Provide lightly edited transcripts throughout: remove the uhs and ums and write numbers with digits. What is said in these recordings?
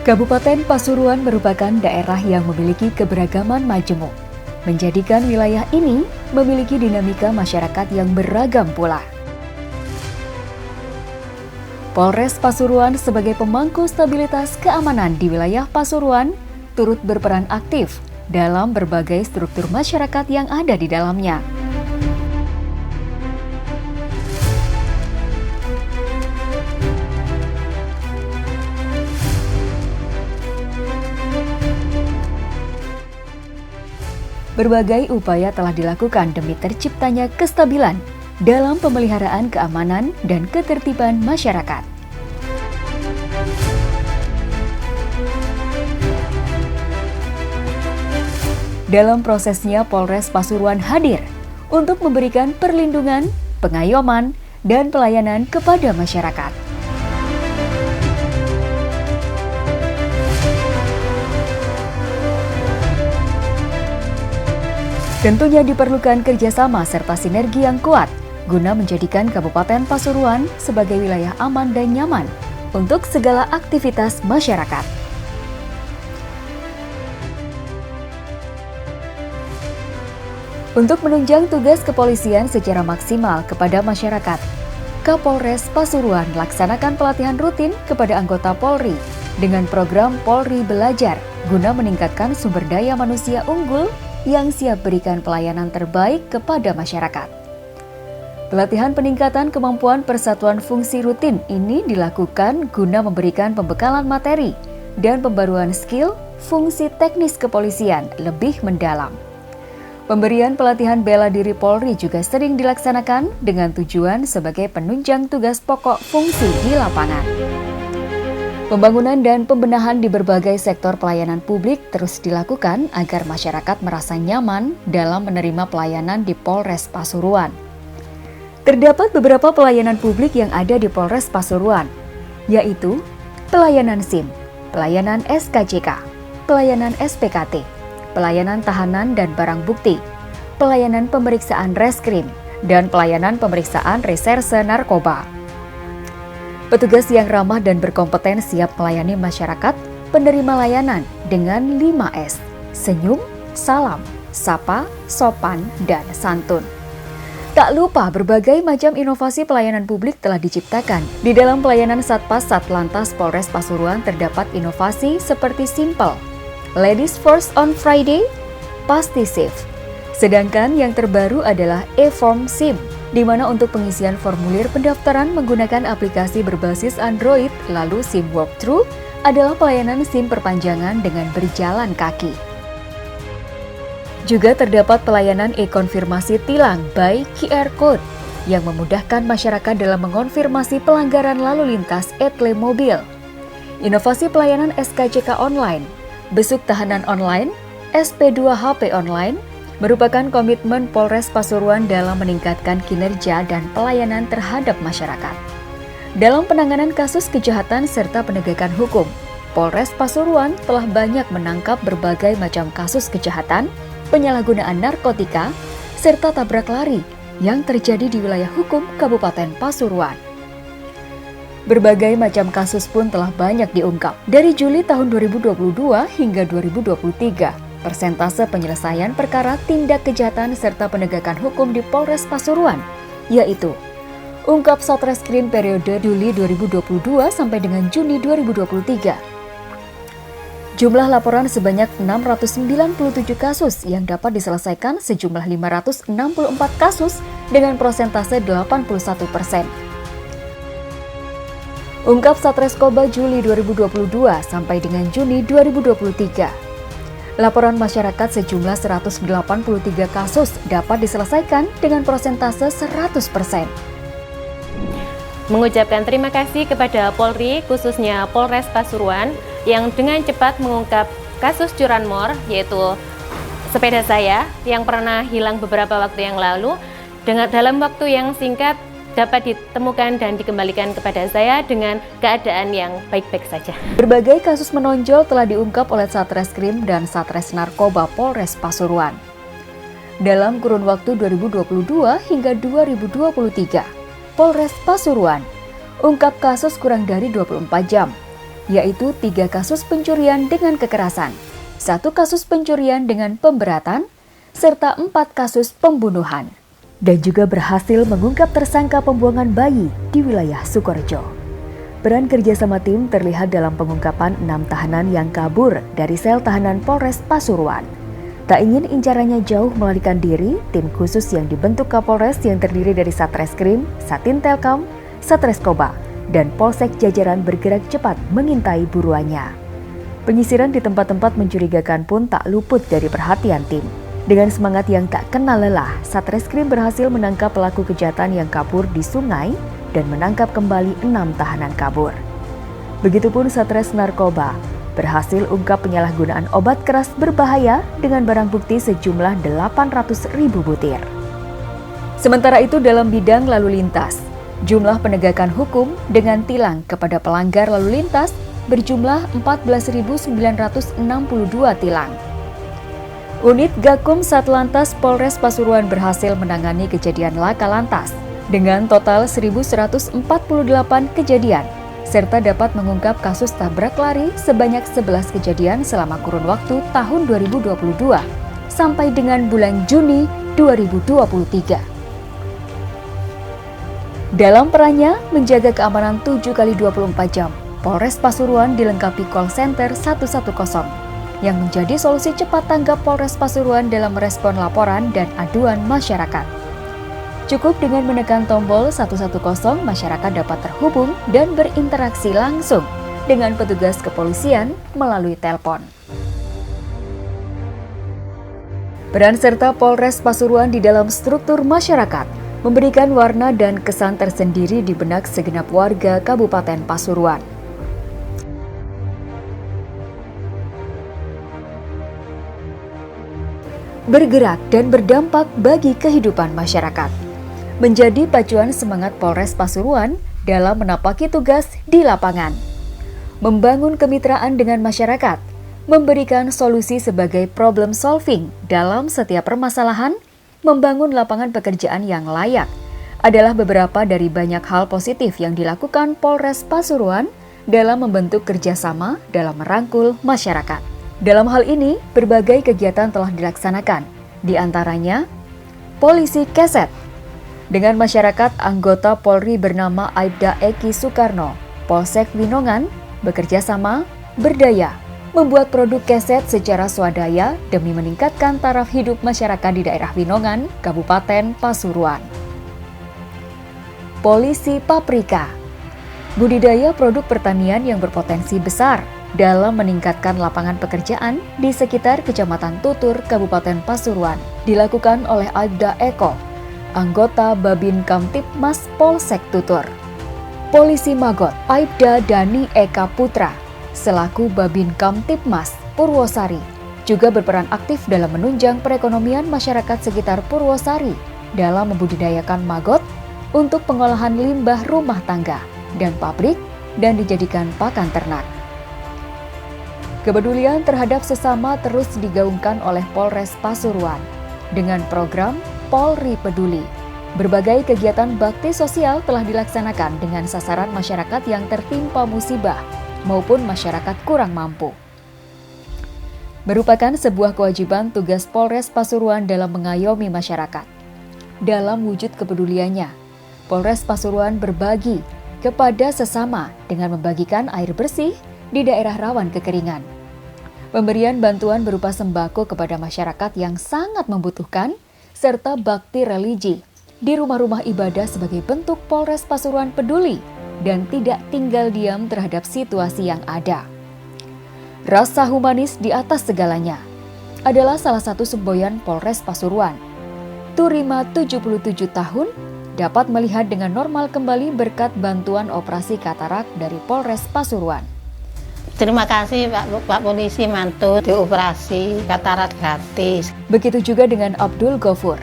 Kabupaten Pasuruan merupakan daerah yang memiliki keberagaman majemuk, menjadikan wilayah ini memiliki dinamika masyarakat yang beragam pula. Polres Pasuruan sebagai pemangku stabilitas keamanan di wilayah Pasuruan turut berperan aktif dalam berbagai struktur masyarakat yang ada di dalamnya. Berbagai upaya telah dilakukan demi terciptanya kestabilan dalam pemeliharaan keamanan dan ketertiban masyarakat. Dalam prosesnya, Polres Pasuruan hadir untuk memberikan perlindungan, pengayoman, dan pelayanan kepada masyarakat. Tentunya diperlukan kerjasama serta sinergi yang kuat guna menjadikan Kabupaten Pasuruan sebagai wilayah aman dan nyaman untuk segala aktivitas masyarakat. Untuk menunjang tugas kepolisian secara maksimal kepada masyarakat, Kapolres Pasuruan melaksanakan pelatihan rutin kepada anggota Polri dengan program Polri Belajar guna meningkatkan sumber daya manusia unggul yang siap berikan pelayanan terbaik kepada masyarakat. Pelatihan peningkatan kemampuan persatuan fungsi rutin ini dilakukan guna memberikan pembekalan materi dan pembaruan skill fungsi teknis kepolisian lebih mendalam. Pemberian pelatihan bela diri Polri juga sering dilaksanakan dengan tujuan sebagai penunjang tugas pokok fungsi di lapangan. Pembangunan dan pembenahan di berbagai sektor pelayanan publik terus dilakukan agar masyarakat merasa nyaman dalam menerima pelayanan di Polres Pasuruan. Terdapat beberapa pelayanan publik yang ada di Polres Pasuruan, yaitu pelayanan SIM, pelayanan SKCK, pelayanan SPKT, pelayanan tahanan dan barang bukti, pelayanan pemeriksaan reskrim, dan pelayanan pemeriksaan reserse narkoba. Petugas yang ramah dan berkompeten siap melayani masyarakat penerima layanan dengan 5S, senyum, salam, sapa, sopan, dan santun. Tak lupa berbagai macam inovasi pelayanan publik telah diciptakan. Di dalam pelayanan Satpas Satlantas Polres Pasuruan terdapat inovasi seperti Simple, Ladies First on Friday, Pasti Safe. Sedangkan yang terbaru adalah e-form SIM, di mana untuk pengisian formulir pendaftaran menggunakan aplikasi berbasis Android, lalu SIM Walkthrough adalah pelayanan SIM perpanjangan dengan berjalan kaki. Juga terdapat pelayanan e-konfirmasi tilang by QR Code yang memudahkan masyarakat dalam mengonfirmasi pelanggaran lalu lintas etle mobil. Inovasi pelayanan SKCK online, besuk tahanan online, SP2HP online, merupakan komitmen Polres Pasuruan dalam meningkatkan kinerja dan pelayanan terhadap masyarakat. Dalam penanganan kasus kejahatan serta penegakan hukum, Polres Pasuruan telah banyak menangkap berbagai macam kasus kejahatan, penyalahgunaan narkotika, serta tabrak lari yang terjadi di wilayah hukum Kabupaten Pasuruan. Berbagai macam kasus pun telah banyak diungkap. Dari Juli tahun 2022 hingga 2023, persentase penyelesaian perkara tindak kejahatan serta penegakan hukum di Polres Pasuruan, yaitu ungkap Satreskrim periode Juli 2022 sampai dengan Juni 2023. Jumlah laporan sebanyak 697 kasus yang dapat diselesaikan sejumlah 564 kasus dengan persentase 81%. Ungkap Satreskoba Juli 2022 sampai dengan Juni 2023. Laporan masyarakat sejumlah 183 kasus dapat diselesaikan dengan persentase 100%. Mengucapkan terima kasih kepada Polri, khususnya Polres Pasuruan, yang dengan cepat mengungkap kasus curanmor, yaitu sepeda saya yang pernah hilang beberapa waktu yang lalu, dalam waktu yang singkat dapat ditemukan dan dikembalikan kepada saya dengan keadaan yang baik-baik saja. Berbagai kasus menonjol telah diungkap oleh Satreskrim dan Satres Narkoba Polres Pasuruan. Dalam kurun waktu 2022 hingga 2023, Polres Pasuruan ungkap kasus kurang dari 24 jam yaitu 3 kasus pencurian dengan kekerasan, 1 kasus pencurian dengan pemberatan, serta 4 kasus pembunuhan. Dan juga berhasil mengungkap tersangka pembuangan bayi di wilayah Sukorejo. Peran kerjasama tim terlihat dalam pengungkapan 6 tahanan yang kabur dari sel tahanan Polres Pasuruan. Tak ingin incarannya jauh melarikan diri, tim khusus yang dibentuk Kapolres yang terdiri dari Satreskrim, Satintelkam, Satreskoba, dan Polsek jajaran bergerak cepat mengintai buruannya. Penyisiran di tempat-tempat mencurigakan pun tak luput dari perhatian tim. Dengan semangat yang tak kenal lelah, Satreskrim berhasil menangkap pelaku kejahatan yang kabur di sungai dan menangkap kembali 6 tahanan kabur. Begitupun Satres Narkoba berhasil ungkap penyalahgunaan obat keras berbahaya dengan barang bukti sejumlah 800.000 butir. Sementara itu dalam bidang lalu lintas, jumlah penegakan hukum dengan tilang kepada pelanggar lalu lintas berjumlah 14.962 tilang. Unit Gakum Satlantas Polres Pasuruan berhasil menangani kejadian laka lantas dengan total 1.148 kejadian, serta dapat mengungkap kasus tabrak lari sebanyak 11 kejadian selama kurun waktu tahun 2022 sampai dengan bulan Juni 2023. Dalam perannya menjaga keamanan 7x24 jam, Polres Pasuruan dilengkapi call center 110 yang menjadi solusi cepat tanggap Polres Pasuruan dalam merespon laporan dan aduan masyarakat. Cukup dengan menekan tombol 110, masyarakat dapat terhubung dan berinteraksi langsung dengan petugas kepolisian melalui telepon. Peran serta Polres Pasuruan di dalam struktur masyarakat memberikan warna dan kesan tersendiri di benak segenap warga Kabupaten Pasuruan. Bergerak dan berdampak bagi kehidupan masyarakat. Menjadi pacuan semangat Polres Pasuruan dalam menapaki tugas di lapangan. Membangun kemitraan dengan masyarakat, memberikan solusi sebagai problem solving dalam setiap permasalahan, membangun lapangan pekerjaan yang layak adalah beberapa dari banyak hal positif yang dilakukan Polres Pasuruan dalam membentuk kerjasama dalam merangkul masyarakat. Dalam hal ini, berbagai kegiatan telah dilaksanakan, di antaranya Polisi Keset, dengan masyarakat anggota Polri bernama Aibda Eki Soekarno, Polsek Winongan, bekerja sama, berdaya, membuat produk keset secara swadaya demi meningkatkan taraf hidup masyarakat di daerah Winongan, Kabupaten Pasuruan. Polisi Paprika, budidaya produk pertanian yang berpotensi besar dalam meningkatkan lapangan pekerjaan di sekitar Kecamatan Tutur, Kabupaten Pasuruan, dilakukan oleh Aibda Eko, anggota Babin Kamtipmas Polsek Tutur. Polisi Magot, Aibda Dani Eka Putra, selaku Babin Kamtipmas Purwosari, juga berperan aktif dalam menunjang perekonomian masyarakat sekitar Purwosari dalam membudidayakan maggot untuk pengolahan limbah rumah tangga dan pabrik dan dijadikan pakan ternak. Kepedulian terhadap sesama terus digaungkan oleh Polres Pasuruan dengan program Polri Peduli. Berbagai kegiatan bakti sosial telah dilaksanakan dengan sasaran masyarakat yang tertimpa musibah maupun masyarakat kurang mampu. Merupakan sebuah kewajiban tugas Polres Pasuruan dalam mengayomi masyarakat. Dalam wujud kepeduliannya, Polres Pasuruan berbagi kepada sesama dengan membagikan air bersih di daerah rawan kekeringan. Pemberian bantuan berupa sembako kepada masyarakat yang sangat membutuhkan, serta bakti religi di rumah-rumah ibadah sebagai bentuk Polres Pasuruan peduli dan tidak tinggal diam terhadap situasi yang ada. Rasa humanis di atas segalanya adalah salah satu semboyan Polres Pasuruan. Turima 77 tahun dapat melihat dengan normal kembali berkat bantuan operasi katarak dari Polres Pasuruan. Terima kasih Pak Polisi mantu dioperasi katarak gratis. Begitu juga dengan Abdul Ghafur,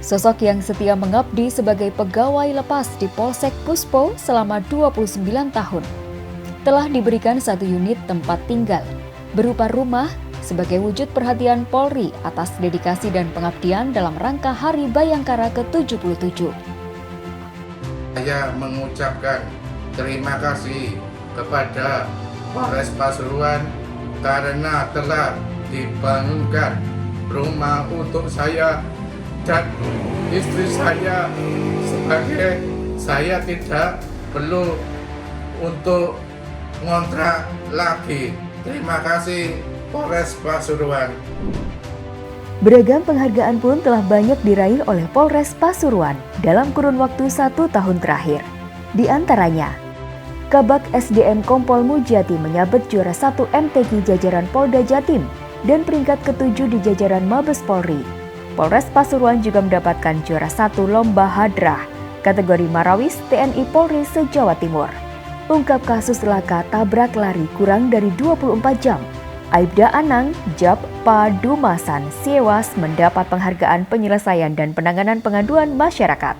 sosok yang setia mengabdi sebagai pegawai lepas di Polsek Puspo selama 29 tahun. Telah diberikan 1 unit tempat tinggal berupa rumah sebagai wujud perhatian Polri atas dedikasi dan pengabdian dalam rangka Hari Bayangkara ke-77. Saya mengucapkan terima kasih kepada Polres Pasuruan karena telah dibangunkan rumah untuk saya dan istri saya, sebagai saya tidak perlu untuk ngontrak lagi. Terima kasih Polres Pasuruan. Beragam penghargaan pun telah banyak diraih oleh Polres Pasuruan dalam kurun waktu 1 tahun terakhir. Di antaranya, Kabak SDM Kompol Mujati menyabet juara 1 MTQ jajaran Polda Jatim dan peringkat ke-7 di jajaran Mabes Polri. Polres Pasuruan juga mendapatkan juara 1 Lomba Hadrah kategori Marawis TNI Polri se-Jawa Timur. Ungkap kasus laka tabrak lari kurang dari 24 jam. Aibda Anang, Jab, Padumasan, Siewas mendapat penghargaan penyelesaian dan penanganan pengaduan masyarakat.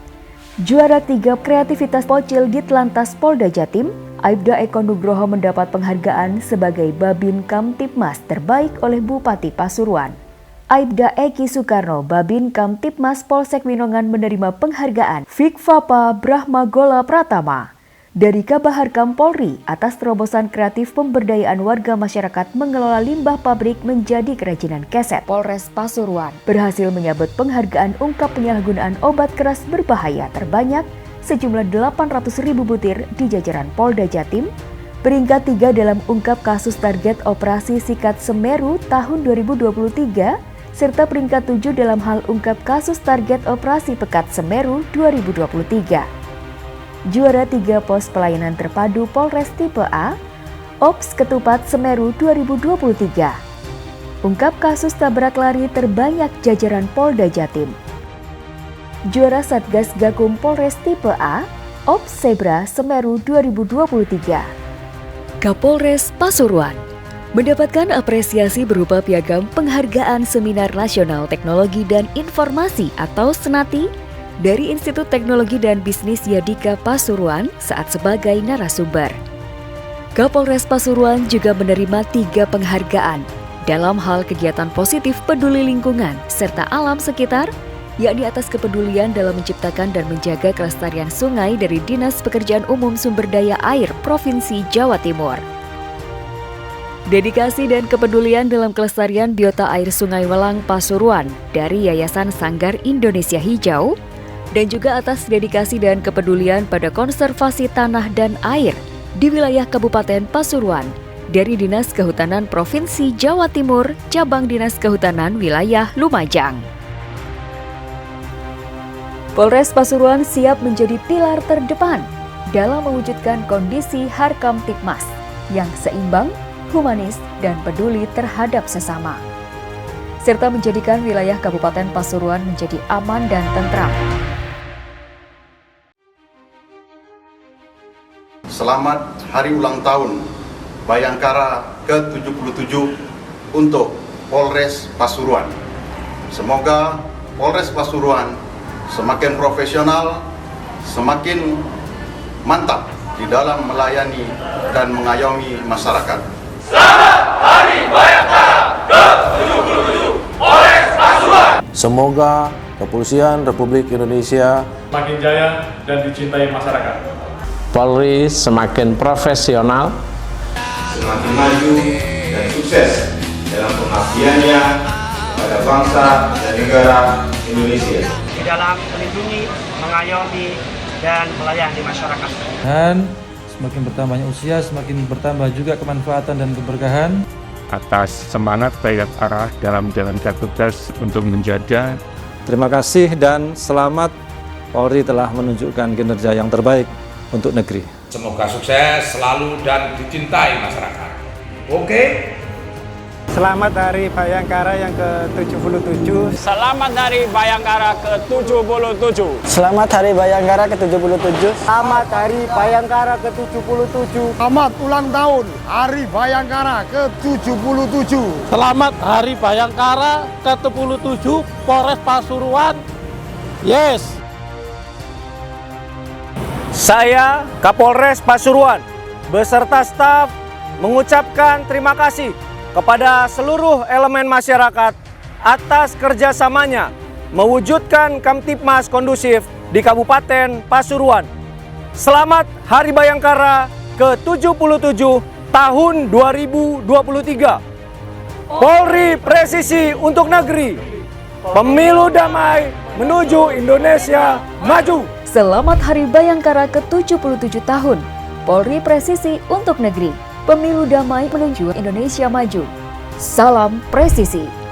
Juara 3 kreativitas Pocil Ditlantas Polda Jatim, Aibda Eko Nugroho mendapat penghargaan sebagai Babin Kamtipmas terbaik oleh Bupati Pasuruan. Aibda Eki Soekarno, Babin Kamtipmas Polsek Winongan menerima penghargaan Fikfapa Brahmagola Pratama dari Kabaharkam Polri atas terobosan kreatif pemberdayaan warga masyarakat mengelola limbah pabrik menjadi kerajinan keset. Polres Pasuruan berhasil menyabet penghargaan ungkap penyalahgunaan obat keras berbahaya terbanyak sejumlah 800.000 butir di jajaran Polda Jatim, peringkat 3 dalam ungkap kasus target operasi Sikat Semeru tahun 2023, serta peringkat 7 dalam hal ungkap kasus target operasi Pekat Semeru 2023. Juara 3 pos pelayanan terpadu Polres tipe A, Ops Ketupat Semeru 2023. Ungkap kasus tabrak lari terbanyak jajaran Polda Jatim. Juara Satgas Gakum Polres tipe A, Ops Zebra Semeru 2023. Kapolres Pasuruan mendapatkan apresiasi berupa piagam penghargaan Seminar Nasional Teknologi dan Informasi atau SNATI dari Institut Teknologi dan Bisnis Yadika Pasuruan saat sebagai narasumber. Kapolres Pasuruan juga menerima 3 penghargaan dalam hal kegiatan positif peduli lingkungan serta alam sekitar, yakni atas kepedulian dalam menciptakan dan menjaga kelestarian sungai dari Dinas Pekerjaan Umum Sumber Daya Air Provinsi Jawa Timur. Dedikasi dan kepedulian dalam kelestarian biota air Sungai Welang Pasuruan dari Yayasan Sanggar Indonesia Hijau, dan juga atas dedikasi dan kepedulian pada konservasi tanah dan air di wilayah Kabupaten Pasuruan dari Dinas Kehutanan Provinsi Jawa Timur, Cabang Dinas Kehutanan Wilayah Lumajang. Polres Pasuruan siap menjadi pilar terdepan dalam mewujudkan kondisi Harkamtipmas yang seimbang, humanis, dan peduli terhadap sesama, serta menjadikan wilayah Kabupaten Pasuruan menjadi aman dan tentram. Selamat Hari Ulang Tahun Bayangkara ke-77 untuk Polres Pasuruan. Semoga Polres Pasuruan semakin profesional, semakin mantap di dalam melayani dan mengayomi masyarakat. Selamat Hari Bayangkara ke-77 Polres Pasuruan. Semoga Kepolisian Republik Indonesia semakin jaya dan dicintai masyarakat. Polri semakin profesional, Semakin maju dan sukses dalam pengabdiannya pada bangsa dan negara Indonesia. Di dalam melindungi, mengayomi, dan melayani masyarakat. Dan semakin bertambahnya usia, semakin bertambah juga kemanfaatan dan keberkahan. Atas semangat Bayangkara dalam menjalankan tugas untuk menjaga. Terima kasih dan selamat, Polri telah menunjukkan kinerja yang terbaik untuk negeri. Semoga sukses selalu dan dicintai masyarakat. Oke. Selamat Hari Bayangkara yang ke-77. Selamat Hari Bayangkara ke-77. Selamat Hari Bayangkara ke-77. Selamat Hari Bayangkara ke-77. Selamat ulang tahun Hari Bayangkara ke-77. Selamat Hari Bayangkara ke-77 Polres Pasuruan. Yes. Saya Kapolres Pasuruan beserta staf mengucapkan terima kasih kepada seluruh elemen masyarakat atas kerjasamanya mewujudkan Kamtipmas kondusif di Kabupaten Pasuruan. Selamat Hari Bayangkara ke-77 tahun 2023. Polri presisi untuk negeri. Pemilu damai menuju Indonesia maju. Selamat Hari Bayangkara ke-77 tahun. Polri presisi untuk negeri. Pemilu damai menuju Indonesia maju. Salam presisi.